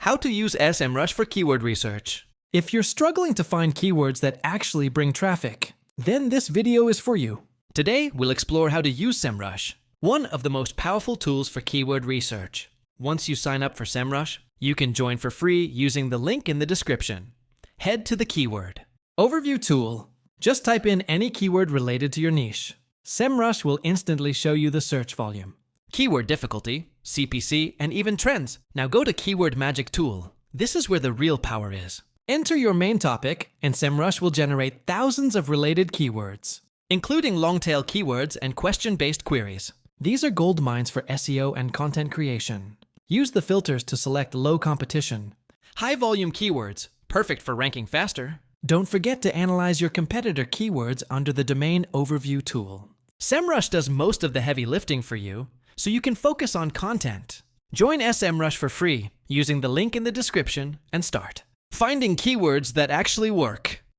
How to use SEMrush for keyword research. If you're struggling to find keywords that actually bring traffic, then this video is for you. Today, we'll explore how to use SEMrush, one of the most powerful tools for keyword research. Once you sign up for SEMrush, you can join for free using the link in the description. Head to the keyword. Overview tool. Just type in any keyword related to your niche. SEMrush will instantly show you the search volume, keyword difficulty, CPC, and even trends. Now go to Keyword Magic tool. This is where the real power is. Enter your main topic, and SEMrush will generate thousands of related keywords, including long-tail keywords and question-based queries. These are gold mines for SEO and content creation. Use the filters to select low competition, high-volume keywords, perfect for ranking faster. Don't forget to analyze your competitor keywords under the Domain Overview tool. SEMrush does most of the heavy lifting for you, so you can focus on content. Join SEMrush for free using the link in the description and start finding keywords that actually work.